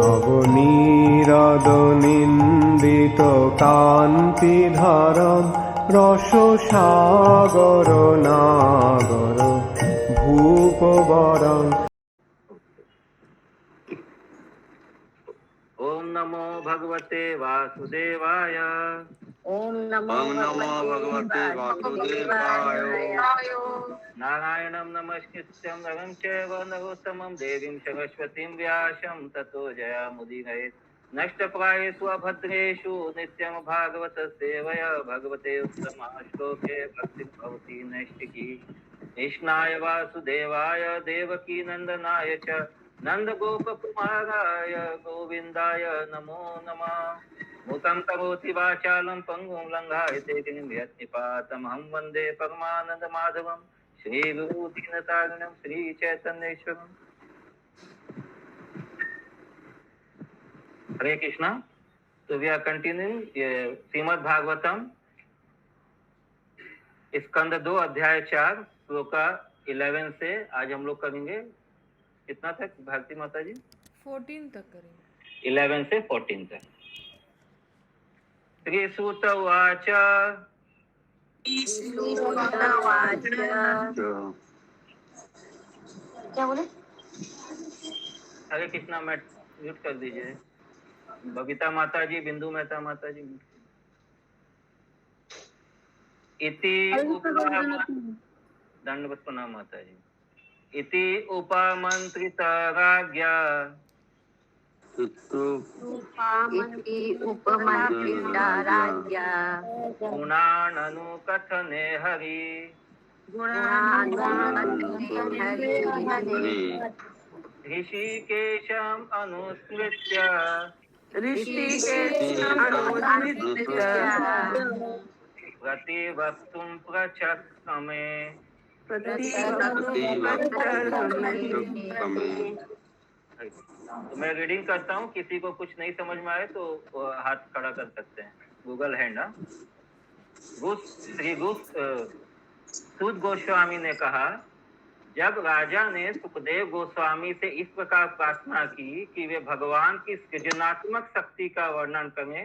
নবনীরদনিন্দিত কান্তিধারম রসসাগর নাগর ভূপবরং। ओम नमो भगवते वासुदेवाय। ओम नमो भगवते वासुदेवाय। नारायणं नमस्कृत्यं नरं चैव नरोत्तमं देवीं सरस्वतीं व्यासं ततो जयामुदीरयेत्। नष्टप्रायेषु अभद्रेषु नित्यं भागवत सेवया भगवते उत्तमश्लोके भक्तिं भवति नैष्टिकी। कृष्णाय वासुदेवाय देवकी नंदनाय च नंद गोप कुमाराय गोविंदाय नमो नमः। मूकं करोति वाचालं पंगुं लंघायते गिरिं यत्कृपातमहं वन्दे परमानंद माधवं श्रीगुरु दीनतारिणं श्रीचैतन्येश्वरम्। हरे कृष्णा। तो we are continuing Shrimad Bhagavatam Skandha 2 अध्याय 4 श्लोक 11 से आज हम लोग करेंगे। कितना तक भारती माता जी? 14 तक करेंगे। 11 से 14 तक। श्री सूत उवाच क्या बोले? हरे कृष्णा मैट म्यूट कर दीजिए। बबीता माता जी, बिंदु मेहता माता जी। इति दंडवत प्रणाम माता जी। इति उपमंत्रित राज्ञा गुणाननु कथने हरि ऋषिकेशम् अनुस्मृत्य प्रतिवक्तुं प्रचक्रमे। तो मैं रीडिंग करता हूँ, किसी को कुछ नहीं समझ में आए तो हाथ खड़ा कर सकते हैं, गूगल हैंड। सूत गोस्वामी ने कहा, जब राजा ने सुखदेव गोस्वामी से इस प्रकार प्रार्थना की कि वे भगवान की सृजनात्मक शक्ति का वर्णन करें,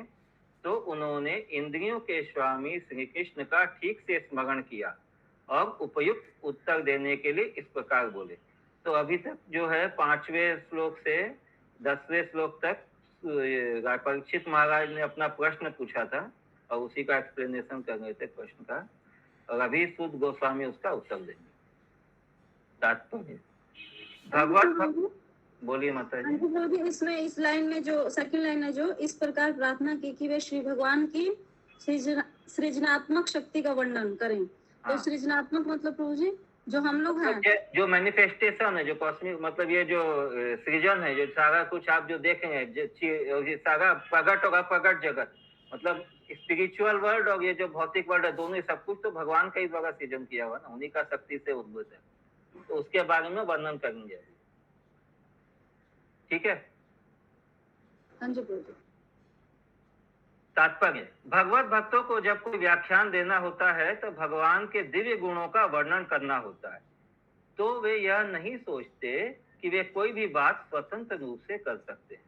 तो उन्होंने इंद्रियों के स्वामी श्री कृष्ण का ठीक से स्मरण किया और उपयुक्त उत्तर देने के लिए इस प्रकार बोले। तो अभी तक जो है 5वें श्लोक से 10वें श्लोक तक परीक्षित महाराज ने अपना प्रश्न पूछा था और उसी का एक्सप्लेनेशन कर रहे थे प्रश्न का, और अभी सूत गोस्वामी उसका उत्तर देंगे। तात्पर्य भगवत बोलिए माता जी। इसमें इस लाइन में जो सेकंड लाइन है, जो इस प्रकार प्रार्थना की कि वे श्री भगवान की सृजनात्मक शक्ति का वर्णन करें। तो सृजनात्मक मतलब प्रभु जी जो हम लोग हैं, जो मैनिफेस्टेशन है, जो कॉस्मिक मतलब ये जो सृजन है, जो सारा कुछ आप जो देखेंगे, ये सारा प्रगट होगा, प्रगट जगत मतलब स्पिरिचुअल वर्ल्ड और ये जो भौतिक वर्ल्ड है, दोनों सब कुछ तो भगवान का ही द्वारा सृजन किया हुआ ना, उन्हीं का शक्ति से उद्भूत है। तो उसके बारे में वर्णन करेंगे, ठीक है। तात्पर्य भगवत भक्तों को जब कोई व्याख्यान देना होता है तो भगवान के दिव्य गुणों का वर्णन करना होता है, तो वे यह नहीं सोचते कि वे कोई भी बात स्वतंत्र रूप से कर सकते हैं।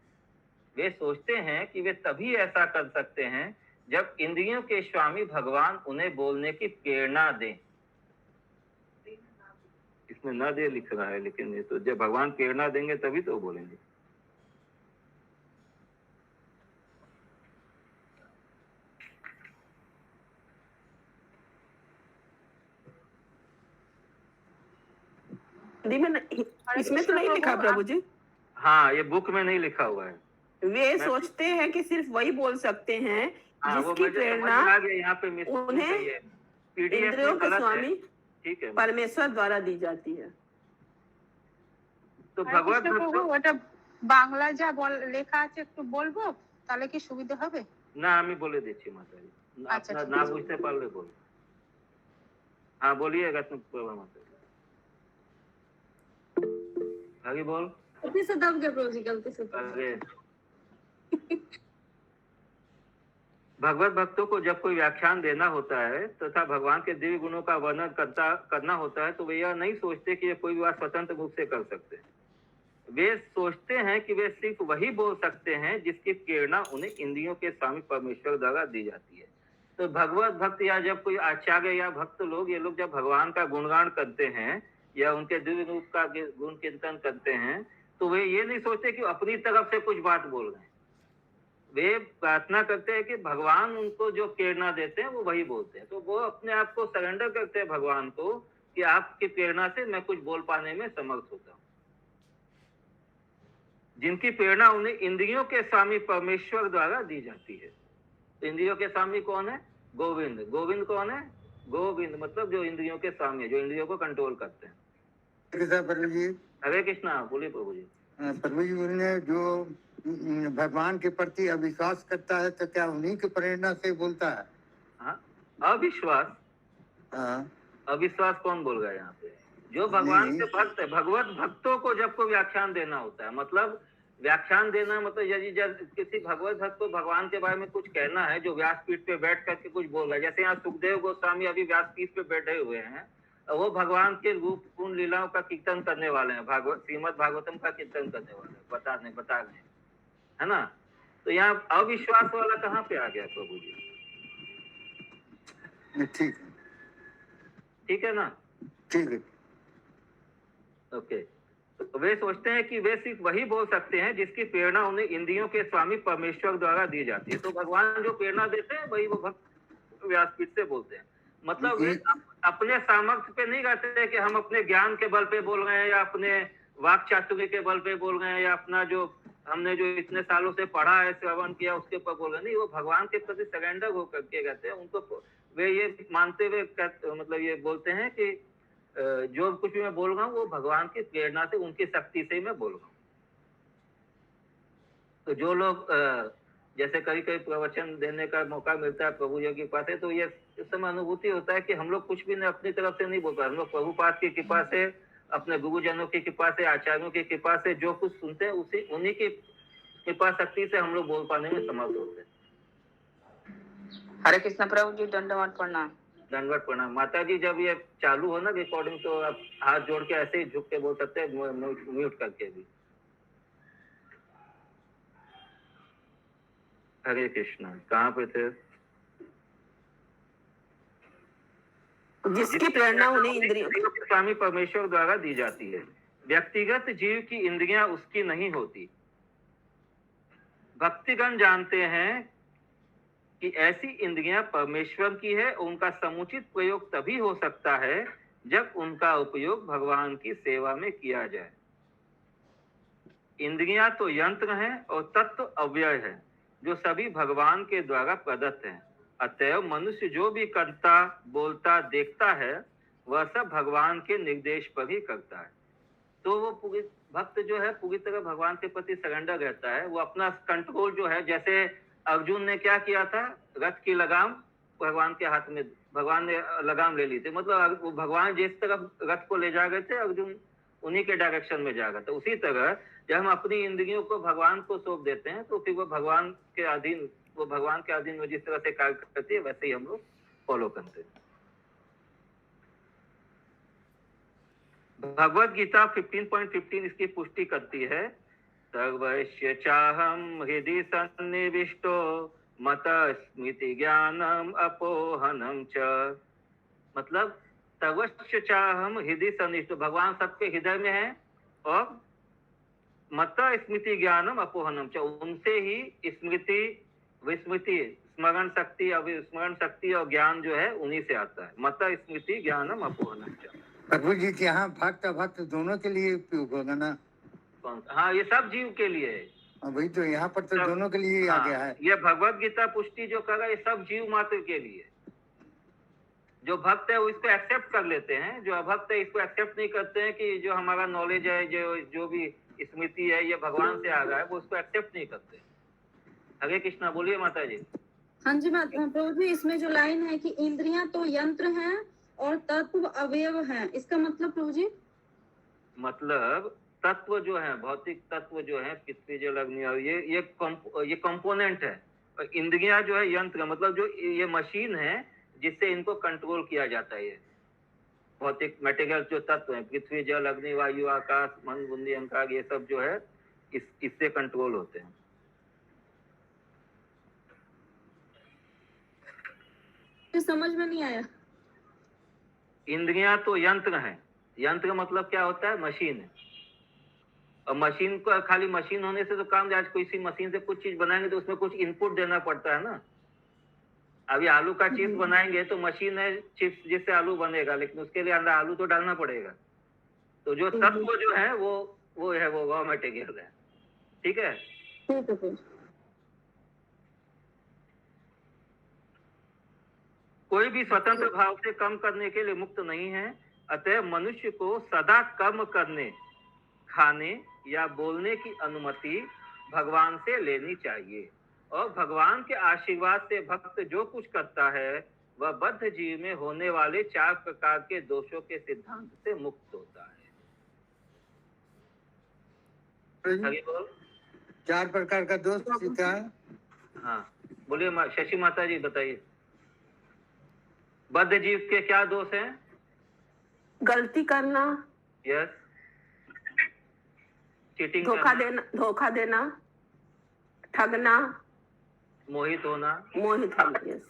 वे सोचते हैं कि वे तभी ऐसा कर सकते हैं जब इंद्रियों के स्वामी भगवान उन्हें बोलने की प्रेरणा दें। इसमें न दे लिख रहा है, लेकिन ये तो जब भगवान प्रेरणा देंगे तभी तो बोलेंगे। इसमें तो नहीं लिखा प्रभु जी। हाँ, ये बुक में नहीं लिखा हुआ है। वे सोचते हैं कि सिर्फ वही बोल सकते हैं जिसकी प्रेरणा उन्हें इंद्रियों के स्वामी परमेश्वर द्वारा दी जाती है। तो भगवत ওটা বাংলা যা লেখা আছে একটু বলবো, তাহলে কি সুবিধা হবে? না, আমি বলে দিচ্ছি মাতাজি, আপনারা না বুঝতে পারলে বল। हाँ बोलिएगा तुम माता। आगे बोल। गलती से दब गया प्रभु जी, गलती से। अरे भगवत भक्तों को जब कोई व्याख्यान देना होता है तथा भगवान के दिव्य गुणों का वर्णन करना होता है, तो वे यह नहीं सोचते कि ये कोई बात स्वतंत्र रूप से कर सकते हैं। वे सोचते हैं कि वे सिर्फ वही बोल सकते हैं जिसकी प्रेरणा उन्हें इंद्रियों के स्वामी परमेश्वर द्वारा दी जाती है। तो भगवत भक्त या जब कोई आचार्य या भक्त लोग, ये लोग जब भगवान का गुणगान करते हैं या उनके दिव्य रूप का गुण कीर्तन करते हैं, तो वे ये नहीं सोचते कि अपनी तरफ से कुछ बात बोल रहे हैं। वे प्रार्थना करते हैं कि भगवान उनको जो प्रेरणा देते हैं वो वही बोलते हैं। तो वो अपने आप को सरेंडर करते हैं भगवान को कि आपकी प्रेरणा से मैं कुछ बोल पाने में समर्थ होता हूँ। जिनकी प्रेरणा उन्हें इंद्रियों के स्वामी परमेश्वर द्वारा दी जाती है। तो इंद्रियों के स्वामी कौन है? गोविंद। गोविंद कौन है? गोविंद मतलब जो इंद्रियों के स्वामी है, जो इंद्रियों को कंट्रोल करते हैं। प्रभु जी, हरे कृष्णा। बोलिए प्रभु जी। प्रभु जी ने जो भगवान के प्रति अविश्वास करता है तो क्या उन्हीं की प्रेरणा से बोलता है? हाँ, अविश्वास। अविश्वास कौन बोल रहा है यहाँ पे? जो भगवान के भक्त है, भगवत भक्तों को जब को व्याख्यान देना होता है, मतलब व्याख्यान देना मतलब यदि जब किसी भगवत भक्त को भगवान के बारे में कुछ कहना है, जो व्यासपीठ पे बैठ करके कुछ बोल रहा है, जैसे यहाँ सुखदेव गोस्वामी अभी व्यासपीठ पे बैठे हुए हैं, वो भगवान के रूप गुण लीलाओं का कीर्तन करने वाले हैं, श्रीमद् भागवतम का कीर्तन करने वाले हैं, बता रहे है ना। तो यहाँ अविश्वास वाला कहाँ पे आ गया प्रभु जी? ठीक है ना? ठीक है। ओके। तो वे सोचते हैं कि वे सिर्फ वही बोल सकते हैं जिसकी प्रेरणा उन्हें इंद्रियों के स्वामी परमेश्वर द्वारा दी जाती है। तो भगवान जो प्रेरणा देते हैं वही वो भक्त व्यासपीठ से बोलते हैं। मतलब वे अपने सामर्थ्य पे नहीं कहते हैं कि हम अपने ज्ञान के बल पे बोल रहे हैं या अपने वाक चातुर्य के बल पे बोल रहे हैं या अपना जो हमने जो इतने सालों से पढ़ा है, श्रवण किया, उसके ऊपर बोल रहे हैं। नहीं, वो भगवान के प्रति सरेंडर होकर के कहते हैं। उनको वे ये मानते हुए मतलब ये बोलते हैं कि जो कुछ भी मैं बोल रहा हूँ वो भगवान की प्रेरणा से, उनकी शक्ति से ही मैं बोल रहा हूँ। तो जो लोग जैसे कई कई प्रवचन देने का मौका मिलता है प्रभु जी की कृपा से, तो ये इस समय अनुभूति होता है कि हम लोग कुछ भी अपनी तरफ से नहीं बोल पाते। हम लोग प्रभुपाद की कृपा से, अपने गुरुजनों की कृपा से, आचार्यों की कृपा से जो कुछ सुनते हैं उन्हीं की कृपा शक्ति से हम लोग बोल पाने में समर्थ होते हैं। हरे कृष्ण प्रभु जी, दंडवत प्रणाम। दंडवत प्रणाम। माता जी, जब ये चालू हो ना रिकॉर्डिंग, तो आप हाथ जोड़ के ऐसे ही झुक के बोल सकते हैं, म्यूट करके भी। हरे कृष्णा। कहाँ पे थे? जिसकी प्रेरणा उन्हें इंद्रियों के स्वामी परमेश्वर द्वारा दी जाती है। व्यक्तिगत जीव की इंद्रियां उसकी नहीं होती। भक्तिगण जानते हैं कि ऐसी इंद्रियां परमेश्वर की है। उनका समुचित प्रयोग तभी हो सकता है जब उनका उपयोग भगवान की सेवा में किया जाए। इंद्रियां तो यंत्र हैं और तत्व अव्यय है, जो सभी भगवान के द्वारा प्रदत्त हैं। अतएव मनुष्य जो भी करता, बोलता, देखता है, वह सब भगवान के निर्देश पर ही करता है। तो वो पूरी भक्त जो है पूरी तरह भगवान के प्रति सरेंडर रहता है। वो अपना कंट्रोल जो है, जैसे अर्जुन ने क्या किया था, रथ की लगाम भगवान के हाथ में, भगवान ने लगाम ले ली थी। मतलब वो भगवान जिस तरफ रथ को ले जा गए थे, अर्जुन उन्हीं के डायरेक्शन में जा गया था। उसी तरह जब हम अपनी इंद्रियों को भगवान को सौंप देते हैं, तो फिर वो भगवान के अधीन में जिस तरह से कार्य करती है, वैसे ही हम लोग फॉलो करते हैं। भगवत गीता 15.15 इसकी पुष्टि करती है। सर्वस्य चाहम हृदि सन्निविष्टो मत स्मृति ज्ञानम अपोहनम च। मतलब सर्वस्य चाहम हृदय सन्निष्ठ, भगवान सबके हृदय में है, और मत स्मृति ज्ञानम अपोहनम च, उनसे ही स्मृति, विस्मृति, स्मरण शक्ति, अविस्मरण शक्ति और ज्ञान जो है उन्हीं से आता है। मत स्मृति ज्ञानम अपोहनम च। प्रभु जी के यहाँ भक्त भक्त दोनों के लिए उपयोग होगा ना? हाँ, ये सब जीव के लिए है। वही तो, यहाँ पर तो दोनों के लिए आ गया है। ये भगवत गीता पुष्टि जो कर रहा है, ये सब जीव मात्र के लिए। जो भक्त है वो इसको एक्सेप्ट कर लेते हैं, जो अभक्त है इसको एक्सेप्ट नहीं करते हैं कि जो हमारा नॉलेज है, जो भी स्मृति है, ये भगवान से आ रहा है, वो उसको एक्सेप्ट नहीं करते। हरे कृष्णा। बोलिए माता जी। हाँ जी प्रभु जी, इसमें जो लाइन है कि इंद्रियां तो यंत्र हैं और तत्व अवयव हैं, इसका मतलब प्रभु जी? मतलब तत्व जो है, भौतिक तत्व जो है, पृथ्वी जल अग्नि और ये कंपोनेंट है। और इंद्रियां जो है यंत्र, मतलब जो ये मशीन है जिससे इनको कंट्रोल किया जाता है। ये भौतिक मटेरियल जो तत्व है, पृथ्वी, जल, अग्नि, वायु, आकाश, मन, बुद्धि, अहंकार, ये सब जो है इससे कंट्रोल होते हैं। समझ में नहीं आया। इंद्रियां तो यंत्र हैं। यंत्र मतलब क्या होता है? मशीन है। और मशीन को खाली मशीन होने से तो काम, आज कोई सी मशीन से कुछ चीज बनाएंगे तो उसमें कुछ इनपुट देना पड़ता है ना। अभी आलू का चिप्स बनाएंगे तो मशीन है चिप्स जिससे आलू बनेगा, लेकिन उसके लिए अंदर आलू तो डालना पड़ेगा। तो जो तत्व जो है वो है वो रॉ मटेरियल है। ठीक है, ठीक है। कोई भी स्वतंत्र भाव से कम करने के लिए मुक्त नहीं है। अतः मनुष्य को सदा कर्म करने, खाने या बोलने की अनुमति भगवान से लेनी चाहिए, और भगवान के आशीर्वाद से भक्त जो कुछ करता है वह बद्ध जीव में होने वाले 4 प्रकार के दोषों के सिद्धांत से मुक्त होता है। 4 प्रकार का दोष क्या है? हाँ बोलिए शशि माता जी, बताइए। बद्ध जीव के क्या दोष हैं? गलती करना, यस, चीटिंग, धोखा देना, ठगना, मोहित होना। यस।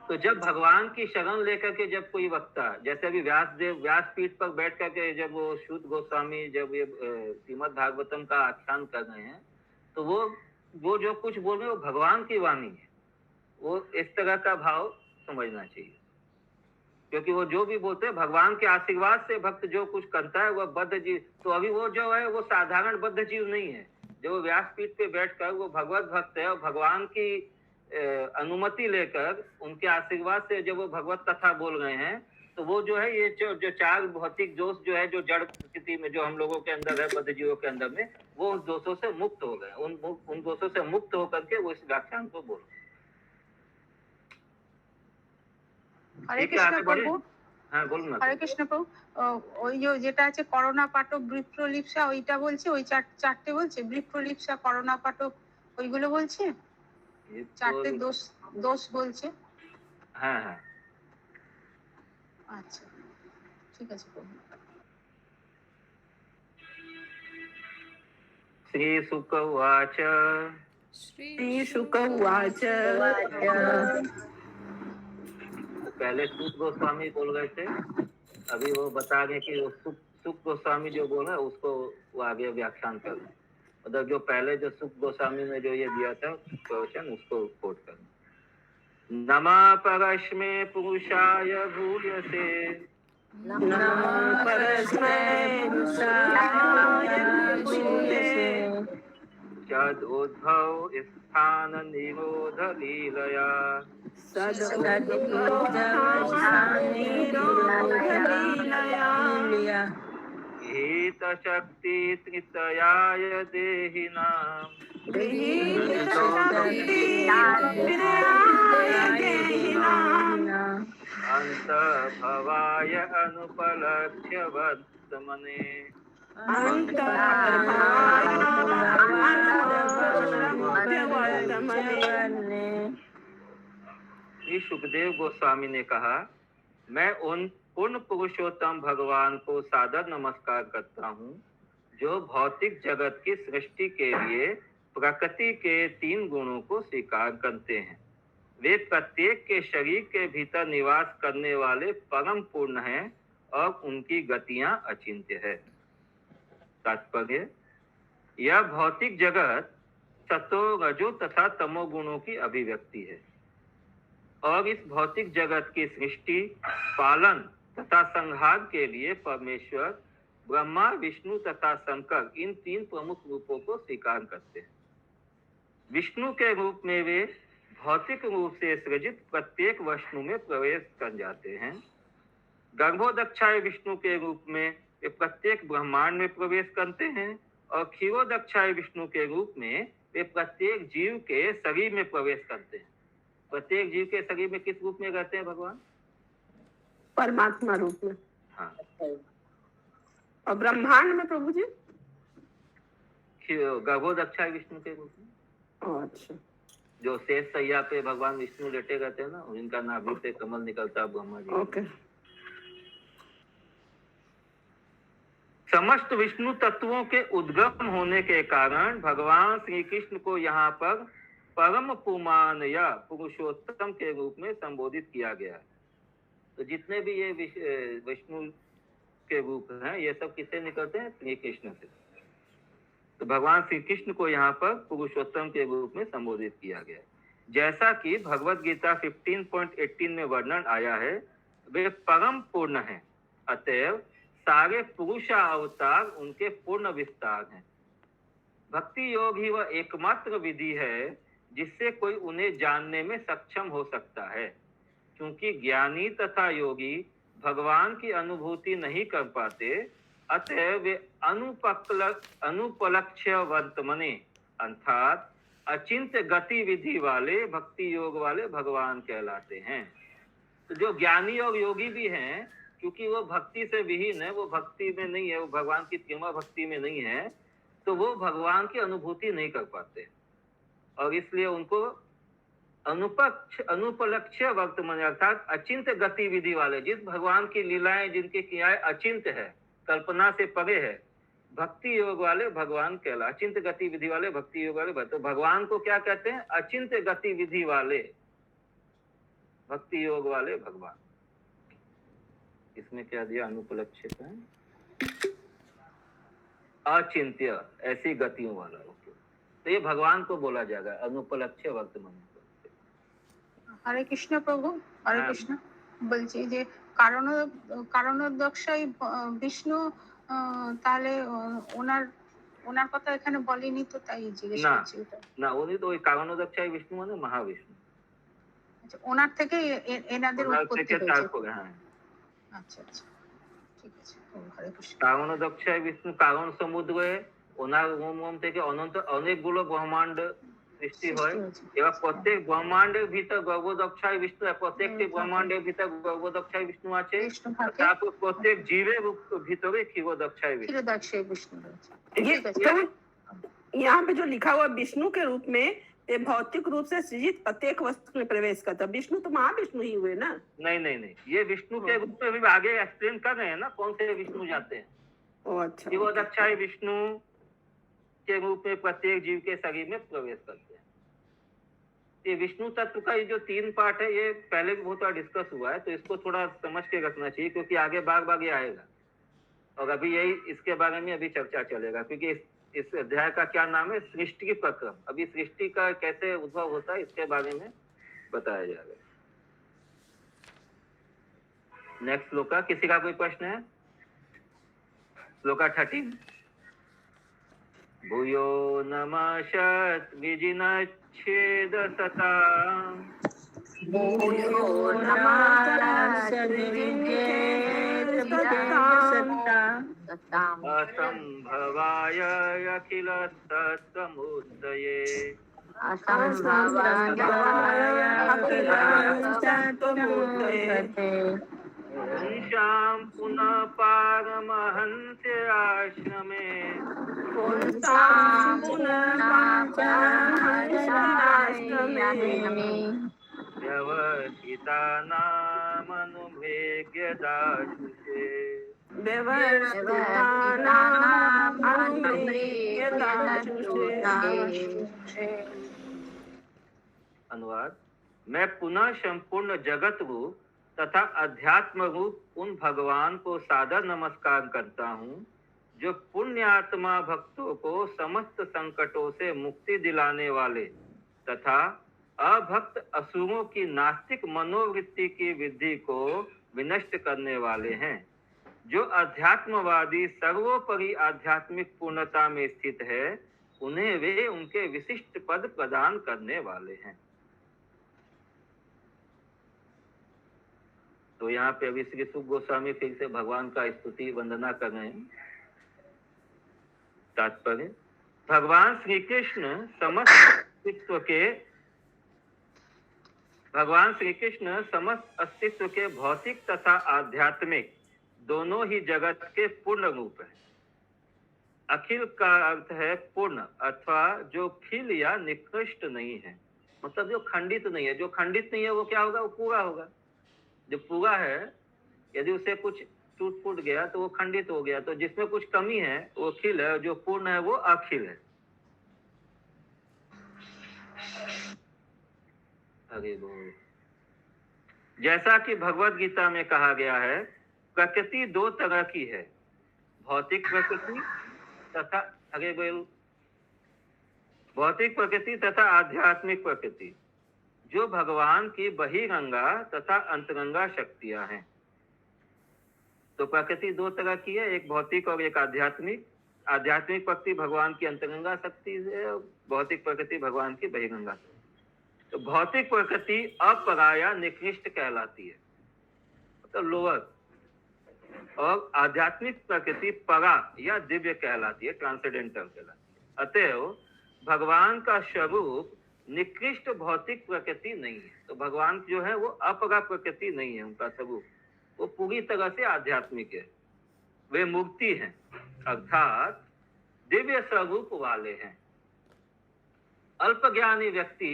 तो जब भगवान की शरण लेकर के जब कोई वक्ता, जैसे अभी व्यासपीठ पर बैठ करके जब वो शुद्ध गोस्वामी जब ये श्रीमद् भागवतम का आख्यान कर रहे हैं, तो वो जो कुछ बोल रहे हैं वो भगवान की वाणी है। वो इस तरह का भाव समझना चाहिए, क्योंकि वो जो भी बोलते हैं भगवान के आशीर्वाद से भक्त जो कुछ करता है वह बद्ध जीव। तो अभी वो जो है वो साधारण बद्ध जीव नहीं है। जो व्यासपीठ पे बैठकर वो भगवत भक्त है और भगवान की अनुमति लेकर उनके आशीर्वाद से जब वो भगवत कथा बोल रहे हैं, तो वो जो है ये जो 4 भौतिक दोष जो है, जो जड़ स्थिति में जो हम लोगों के अंदर है, बद्ध जीवों के अंदर में, वो उन दोषों से मुक्त हो गए। उन दोषों से मुक्त होकर के वो इस व्याख्यान को बोल रहे हैं। हरे कृष्ण प्रभु। হ্যাঁ বলুন না। হরে কৃষ্ণ প্রভু, ওই যেটা আছে করোনা পাঠক, বৃপ্রলিপ্সা, ওইটা বলছে, ওই 4টে বলছে, বৃপ্রলিপ্সা, করোনা পাঠক, ওইগুলো বলছে 4টে দোষ বলছে। হ্যাঁ হ্যাঁ, আচ্ছা ঠিক আছে প্রভু। श्री शुक उवाच। श्री शुक उवाच। पहले सुख गोस्वामी बोल रहे थे, अभी वो बता रहे कि वो सुख गोस्वामी जो बोला उसको वो आगे व्याख्यान कर रहे। मतलब जो पहले जो सुख गोस्वामी ने जो ये दिया था प्रवचन, उसको कोट कर। नमा परस्मै पुरुषाय भूयसे, सदोद्भव स्थान निरोध लीलया, हित शक्ति त्रितयाय देहिनां, अंत भवाय अनुपलक्ष्य वर्तमने। श्री सुखदेव गोस्वामी ने कहा, मैं उन पूर्ण पुरुषोत्तम भगवान को सादर नमस्कार करता हूँ जो भौतिक जगत की सृष्टि के लिए प्रकृति के 3 गुणों को स्वीकार करते हैं। वे प्रत्येक के शरीर के भीतर निवास करने वाले परम पूर्ण हैं और उनकी गतियां अचिंत्य है। तात्पर्य, यह भौतिक जगत सतो, रजो तथा तमो गुणों की अभिव्यक्ति है और इस भौतिक जगत की सृष्टि, पालन तथा संहार के लिए परमेश्वर ब्रह्मा, विष्णु तथा शंकर इन 3 प्रमुख रूपों को स्वीकार करते हैं। विष्णु के रूप में वे भौतिक रूप से सृजित प्रत्येक वस्तु में प्रवेश कर जाते हैं। गर्भोदक्षाय विष्णु के रूप में वे प्रत्येक ब्रह्मांड में प्रवेश करते हैं और क्षीरोदक्षाय विष्णु के रूप में वे प्रत्येक जीव के शरीर में प्रवेश करते हैं। प्रत्येक जीव के शरीर में किस रूप में रहते हैं भगवान? परमात्मा रूप में। हाँ, और ब्रह्मांड में प्रभु जी गर्भोदक्षाय विष्णु के रूप में। अच्छा, जो शेष सैया पे भगवान विष्णु लेटे रहते हैं ना, उनका नाभि से कमल निकलता ब्रह्मा जी। ओके। समस्त विष्णु तत्वों के उद्गम होने के कारण भगवान श्री कृष्ण को यहाँ पर परम पुमान या पुरुषोत्तम के रूप में संबोधित किया गया है। तो जितने भी ये विष्णु के रूप हैं, ये सब किससे निकलते हैं? श्री कृष्ण से। तो भगवान श्री कृष्ण को यहाँ पर पुरुषोत्तम के रूप में संबोधित किया गया है। जैसा कि भगवत गीता 15.18 में वर्णन आया है, वे परम पूर्ण हैं, अतएव सारे पुरुष अवतार उनके पूर्ण विस्तार हैं। भक्ति योग ही वह एकमात्र विधि है जिससे कोई उन्हें जानने में सक्षम हो सकता है, क्योंकि ज्ञानी तथा योगी भगवान की अनुभूति नहीं कर पाते, अतः वे अनुपलक्ष्य वर्तमने अर्थात अचिंत्य गतिविधि वाले भक्ति योग वाले भगवान कहलाते हैं। तो जो ज्ञानी और योगी भी हैं, क्योंकि वो भक्ति से विहीन है, वो भक्ति में नहीं है, वो भगवान की प्रेमा भक्ति में नहीं है, तो वो भगवान की अनुभूति नहीं कर पाते, और इसलिए उनको अनुपलक्ष्य वर्तमान अर्थात अचिंत्य गतिविधि वाले, जिस भगवान की लीलाएं जिनकी क्रियाएं अचिंत्य है, कल्पना से परे है, भक्ति योग वाले भगवान कहला। अचिंत्य गतिविधि वाले भक्ति योग वाले। तो भगवान को क्या कहते हैं? अचिंत्य गतिविधि वाले भक्ति योग वाले भगवान। इसमें क्या दिया? अनुपलक्ष्य का अचिंत्य, ऐसी गतियों वाला। तो ये भगवान को बोला जाएगा अनुपलक्ष्य वर्तमान। हरे कृष्ण प्रभु, हरे कृष्ण। বলছি যে কারণোদ্দক্ষায় বিষ্ণু, তাহলে ওনার কথা এখানে বলেনি, তো তাই জিজ্ঞেস করছি। না, উনি তো ওই কারণোদ্দক্ষায় বিষ্ণু মানে মহাবিষ্ণু। আচ্ছা, ওনার থেকে এনাদের উৎপত্তি হয়েছে। হ্যাঁ, আচ্ছা আচ্ছা, ঠিক আছে। হরে কৃষ্ণ। কারণোদ্দক্ষায় বিষ্ণু কারণ সমুদ্রে, ওনার ওম থেকে অনেকগুলো ব্রহ্মাণ্ড সৃষ্টি হয়। এবার প্রত্যেক ব্রহ্মাণ্ডের ভিতর গর্ভদক্ষায় বিষ্ণু, প্রত্যেকটি ব্রহ্মাণ্ডের ভিতর গর্ভদক্ষায় বিষ্ণু আছে, তারপর প্রত্যেক জীবের ভিতরে ক্ষীরোদক্ষায় विष्णु। यहाँ पे जो लिखा हुआ विष्णु के रूप में, ये भौतिक रूप से सृजित प्रत्येक वस्तु में प्रवेश करता। विष्णु तो महाविष्णु ही हुए ना? नहीं, ये विष्णु के रूप में भी आगे एक्सप्लेन कर रहे हैं ना, कौन से विष्णु जाते हैं। अच्छा। क्षीरोदक्षाय विष्णु के रूप में प्रत्येक जीव के शरीर में प्रवेश करते हैं। ये विष्णु तत्व का ये जो 3 पार्ट है, ये पहले भी बहुत बार डिस्कस हुआ है, तो इसको थोड़ा समझ के रखना चाहिए, क्योंकि आगे बार ये आएगा, और अभी यही इसके बारे में अभी चर्चा चलेगा, क्योंकि इस अध्याय का क्या नाम है? सृष्टि प्रक्रम। अभी सृष्टि का कैसे उद्भव होता है, इसके बारे में बताया जाएगा। नेक्स्ट श्लोका, किसी का कोई प्रश्न है? श्लोका 13। भूयो नमः विजिनच्छेद सता, भूयो नमः असंभवाय अखिल तत्त्वमुदये, पुंसां पुनः पारमहंस्य आश्रमे, व्यवसितानामनुमेज्य दाशुषे। अनुवाद। मैं पुनः संपूर्ण जगत रूप तथा अध्यात्म रूप उन भगवान को सादर नमस्कार करता हूँ, जो पुण्यात्मा भक्तों को समस्त संकटों से मुक्ति दिलाने वाले तथा अभक्त असुरों की नास्तिक मनोवृत्ति की वृद्धि को विनष्ट करने वाले हैं, जो अध्यात्मवादी सर्वोपरि आध्यात्मिक पूर्णता में स्थित है, उन्हें वे उनके विशिष्ट पद प्रदान करने वाले हैं। तो यहाँ पे अभी श्री सुख गोस्वामी फिर से भगवान का स्तुति वंदना कर रहे हैं। तात्पर्य, भगवान श्री कृष्ण समस्त अस्तित्व के भौतिक तथा आध्यात्मिक दोनों ही जगत के पूर्ण रूप है। अखिल का अर्थ है पूर्ण, अथवा जो खिल या निकृष्ट नहीं है। मतलब जो खंडित नहीं है, जो खंडित नहीं है वो क्या होगा, वो पूरा होगा। जो पूरा है यदि उसे कुछ टूट फूट गया तो वो खंडित हो गया, तो जिसमें कुछ कमी है वो खिल है, जो पूर्ण है वो अखिल है। हरि बोल। जैसा कि भगवत गीता में कहा गया है, प्रकृति दो तरह की है, भौतिक प्रकृति तथा हरि बोल, भौतिक प्रकृति तथा आध्यात्मिक प्रकृति, जो भगवान की बहिरंगा तथा अंतरंगा शक्तियां हैं। तो प्रकृति दो तरह की है, एक भौतिक और एक आध्यात्मिक। आध्यात्मिक प्रकृति भगवान की अंतरंगा शक्ति है, भौतिक प्रकृति भगवान की बहिरंगा। तो भौतिक प्रकृति अपरा या निकृष्ट कहलाती है, मतलब लोअर, और आध्यात्मिक प्रकृति परा या दिव्य कहलाती है, ट्रांसेंडेंटल कहलाती है। अतएव भगवान का स्वरूप निकृष्ट भौतिक प्रकृति नहीं है। तो भगवान जो है वो अपरा प्रकृति नहीं है, उनका स्वरूप वो पूरी तरह से आध्यात्मिक है, वे मूर्ति हैं, अर्थात दिव्य स्वरूप वाले हैं। अल्पज्ञानी व्यक्ति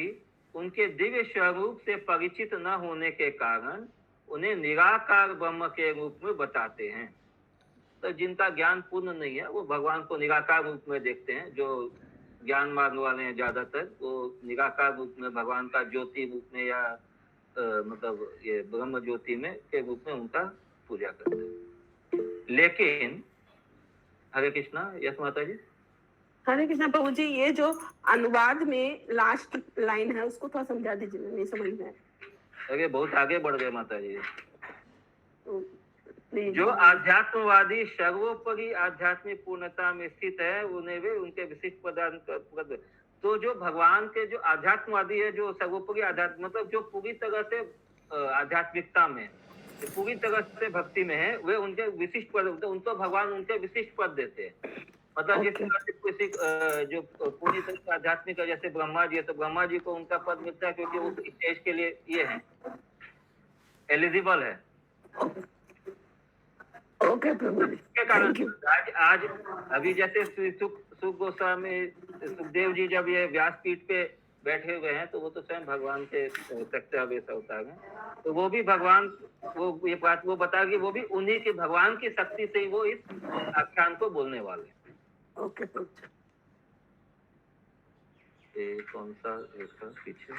उनके दिव्य स्वरूप से परिचित न होने के कारण उन्हें निराकार ब्रह्म के रूप में बताते हैं। तो जिनका ज्ञान पूर्ण नहीं है वो भगवान को निराकार रूप में देखते हैं। जो ज्ञान मार्ग वाले हैं ज्यादातर वो निराकार रूप में, भगवान का ज्योति रूप में या मतलब ये ब्रह्म ज्योति में के रूप में उनका पूजा करते हैं। लेकिन हरे कृष्णा, यस माता जी। हरे कृष्णा प्रभु जी, ये जो अनुवाद में लास्ट लाइन है उसको थोड़ा समझा दीजिए, नहीं समझ में। अरे बहुत आगे बढ़ गए माता जी। जो आध्यात्मवादी सर्वोपरि आध्यात्मिक पूर्णता में स्थित है उन्हें वे उनके विशिष्ट पदार्थ। तो जो भगवान के जो आध्यात्मवादी है, जो सर्वोपरि आध्यात्म मतलब जो पूरी तरह से आध्यात्मिकता में, पूरी तरह से भक्ति में है, वे उनके विशिष्ट पद, उनको भगवान उनके विशिष्ट पद देते हैं। मतलब जिस तरह से किसी जो पूरी तरह से आध्यात्मिक है जैसे ब्रह्मा जी है, तो ब्रह्मा जी को उनका पद मिलता है क्योंकि उस स्टेज के लिए ये है, एलिजिबल है। ओके प्रभु। के कारण आज अभी जैसे सुख गोस्वामी सुखदेव जी जब ये व्यासपीठ पे बैठे हुए हैं तो वो तो स्वयं भगवान के सत्यावेश अवतार हैं, तो वो भी भगवान, वो ये बात वो बता कि वो भी उन्हीं के भगवान की शक्ति से ही वो इस आख्यान को बोलने वाले हैं। ओके प्रभु। कौन सा एक पीछे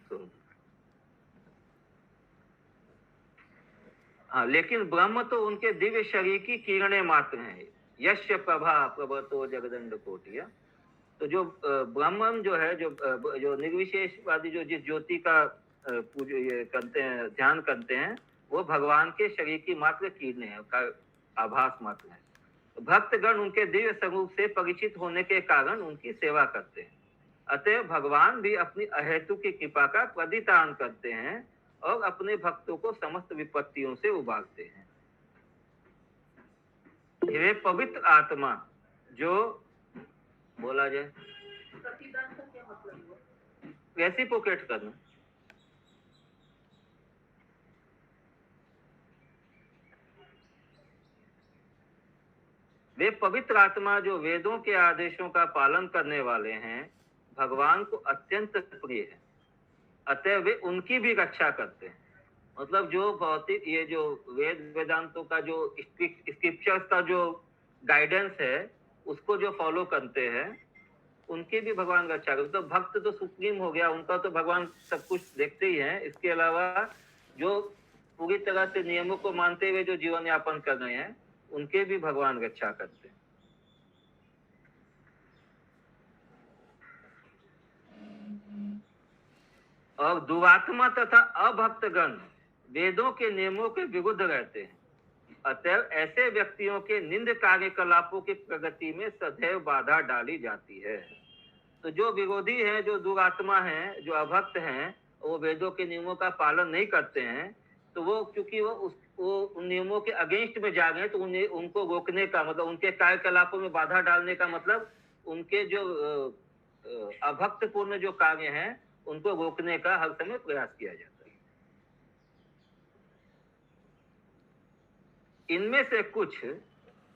तो हाँ, लेकिन ब्रह्म तो उनके दिव्य शरीर की किरणें मात्र हैं। यश्य प्रभा प्रभतो जगदंड कोटिया। तो जो ब्रह्म जो है, जो निर्विशेषवादी जो जिस ज्योति का पूजा ये करते हैं, ध्यान करते हैं, वो भगवान के शरीर की मात्र किरणें हैं, का आभास मात्र है। भक्तगण उनके दिव्य स्वरूप से परिचित होने के कारण उनकी सेवा करते हैं। अतः भगवान भी अपनी अहेतु की कृपा का प्रतिदान करते हैं और अपने भक्तों को समस्त विपत्तियों से उबारते हैं। हे पवित्र आत्मा, जो बोला जाए प्रतिदान का क्या मतलब है? वैसी पॉकेट करना। वे पवित्र आत्मा जो वेदों के आदेशों का पालन करने वाले हैं, भगवान को अत्यंत प्रिय है, अतः वे उनकी भी रक्षा करते हैं। मतलब जो भौतिक ये जो वेदांतों का जो स्क्रिप्चर्स का जो गाइडेंस है उसको जो फॉलो करते हैं उनकी भी भगवान रक्षा करते। तो भक्त तो सुप्रीम हो गया, उनका तो भगवान सब कुछ देखते ही हैं। इसके अलावा जो पूरी तरह से नियमों को मानते हुए जो जीवन यापन कर रहे हैं उनके भी भगवान रक्षा करते हैं। और दुरात्मा तथा अभक्तगण वेदों के नियमों के विरुद्ध रहते हैं, अतः ऐसे व्यक्तियों के निंद कार्यकलापों की प्रगति में सदैव बाधा डाली जाती है। तो जो विरोधी हैं, जो दुरात्मा हैं, जो अभक्त हैं, वो वेदों के नियमों का पालन नहीं करते हैं, तो वो क्योंकि वो उन नियमों के अगेंस्ट में जा गए, तो उनको रोकने का मतलब, उनके कार्यकलापों में बाधा डालने का मतलब, उनके जो अभक्तपूर्ण जो कार्य हैं उनको रोकने का हर समय प्रयास किया जाता है। इनमें से कुछ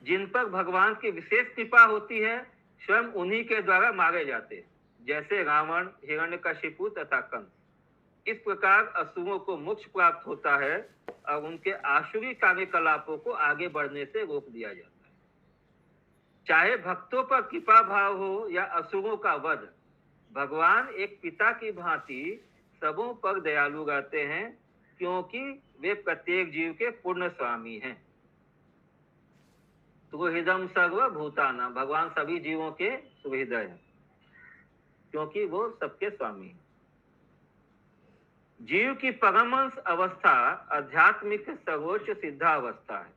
जिन पर भगवान की विशेष कृपा होती है स्वयं उन्हीं के द्वारा मारे जाते, जैसे रावण, हिरण्यकशिपु तथा कंस। इस प्रकार असुरों को मोक्ष प्राप्त होता है और उनके आसुरी कार्यकलापों को आगे बढ़ने से रोक दिया जाता है। चाहे भक्तों पर कृपा भाव हो या असुरों का वध, भगवान एक पिता की भांति सबों पर दयालु रहते हैं, क्योंकि वे प्रत्येक जीव के पूर्ण स्वामी हैं। सुहृदम सर्व भूताना, भगवान सभी जीवों के सुहृदय हैं, क्योंकि वो सबके स्वामी हैं। जीव की परमहंस अवस्था आध्यात्मिक सर्वोच्च सिद्धा अवस्था है।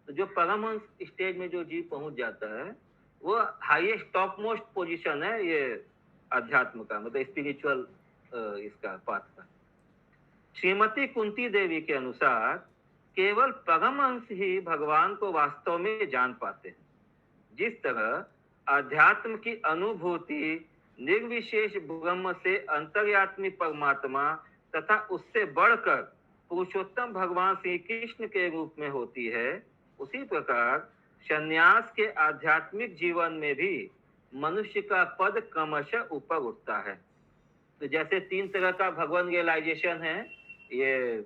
तो जो परमहंस स्टेज में जो जीव पहुंच जाता है, वो हाईएस्ट टॉप मोस्ट पोजीशन है ये अध्यात्म का, मतलब स्पिरिचुअल इसका पाथ का। श्रीमती कुंती देवी के अनुसार केवल परमहंस ही भगवान को वास्तव में जान पाते हैं। जिस तरह आध्यात्म की अनुभूति निर्विशेष ब्रह्म से अंतर्यात्मी परमात्मा तथा उससे बढ़कर पुरुषोत्तम भगवान श्री कृष्ण के रूप में होती है, उसी प्रकार संन्यास के आध्यात्मिक जीवन में भी मनुष्य का पद क्रमशः ऊपर उठता है। तो जैसे 3 तरह का भगवान रियलाइजेशन है, ये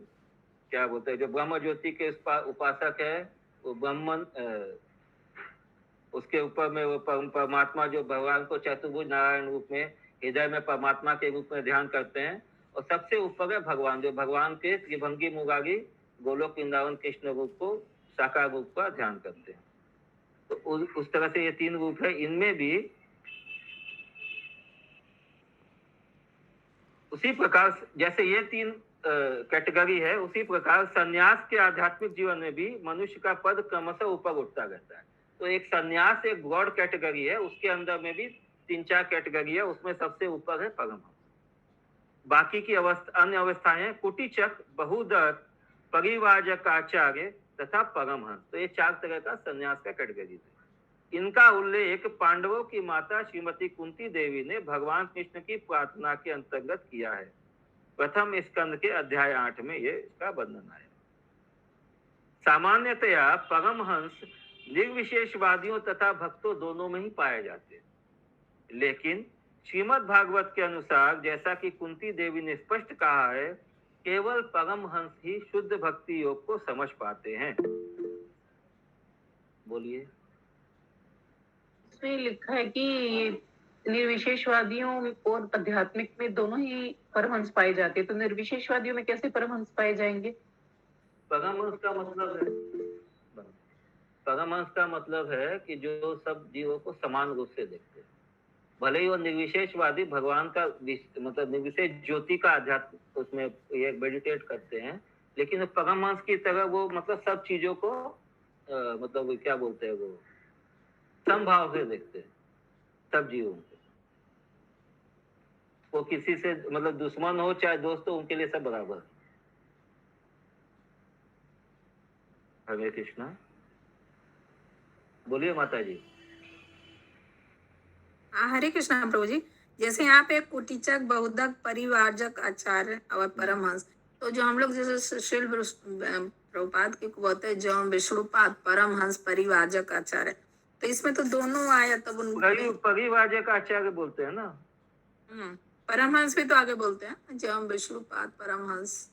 क्या बोलते हैं, जो ब्रह्म ज्योति के उपासक है वो ब्राह्मण, उसके ऊपर में वो परमात्मा जो भगवान को चतुर्भुज नारायण रूप में हृदय में परमात्मा के रूप में ध्यान करते हैं, और सबसे ऊपर है भगवान, जो भगवान के त्रिभंगी मुरारी गोलोक वृंदावन कृष्ण रूप को साकार रूप का ध्यान करते हैं। तो उस तरह से ये 3 रूप है। इनमें भी उसी प्रकार जैसे ये 3 कैटेगरी है, उसी प्रकार संन्यास के आध्यात्मिक जीवन में भी मनुष्य का पद क्रमशः ऊपर उठता रहता है। तो एक संन्यास एक ब्रॉड कैटेगरी है, उसके अंदर में भी 3-4 कैटेगरी है, उसमें सबसे ऊपर है परमहंस। बाकी की अन्य अवस्थाएं कुटीचक, बहुदर, परिवाजकाचार्य तथा परमहंस। तो ये 4 तरह का संन्यास का कैटेगरी है। इनका उल्लेख पांडवों की माता श्रीमती कुंती देवी ने भगवान कृष्ण की प्रार्थना के अंतर्गत किया है। प्रथम स्कंद के अध्याय 8 में ये इसका वर्णन आया। सामान्यतया परमहंस निर्विशेषवादियों तथा भक्तों दोनों में ही पाए जाते हैं, लेकिन श्रीमद् भागवत के अनुसार, जैसा कि कुंती देवी ने स्पष्ट कहा है, केवल परमहंस ही शुद्ध भक्ति योग को समझ पाते हैं। बोलिए। इसमें लिखा है कि निर्विशेषवादियों और आध्यात्मिक में दोनों ही परमहंस पाए जाते हैं, तो निर्विशेषवादियों में कैसे परमहंस पाए जाएंगे? परमहंस का मतलब है, परमहंस का मतलब है कि जो सब जीवों को समान रूप से देखते हैं। भले ही वो निर्विशेषवादी भगवान का मतलब निर्विशेष ज्योति का अध्यात्म उसमें ये मेडिटेट करते हैं, लेकिन परमहंस की तरह वो मतलब सब चीजों को मतलब क्या बोलते हैं, वो समभाव से देखते हैं सब जीवों को। वो किसी से मतलब दुश्मन हो चाहे दोस्त हो, उनके लिए सब बराबर। हरे कृष्णा। बोलिए माता जी। हरे कृष्णा प्रभु जी। जैसे यहाँ पे कुटीचक, बहुदक, परिवारजक, आचार्य और परमहंस, तो जो हम लोग जैसे श्रील प्रभुपाद के बोलते हैं, जो विष्णुपाद, परमहंस, परिवारजक, आचार्य, तो इसमें तो दोनों आया, तब उन परिवारजक आचार्य बोलते हैं ना। परमहंस भी तो आगे बोलते हैं, जो विष्णुपाद, परमहंस।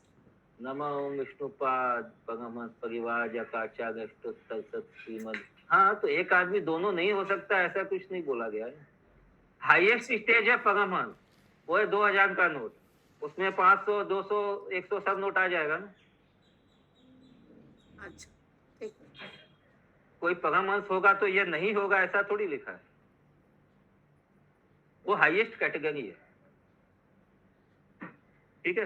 नमो विष्णुपाद परमहंस परिवारजक आचार्य श्रीमद। हाँ, तो एक आदमी दोनों नहीं हो सकता, ऐसा कुछ नहीं बोला गया है। हाईएस्ट स्टेज है परमहंस, वो है 2000 का नोट, उसमें 500, 200, 100 सब नोट आ जाएगा ना। अच्छा, ठीक। कोई परमहंस होगा तो ये नहीं होगा ऐसा थोड़ी लिखा है, वो हाईएस्ट कैटेगरी है। ठीक है,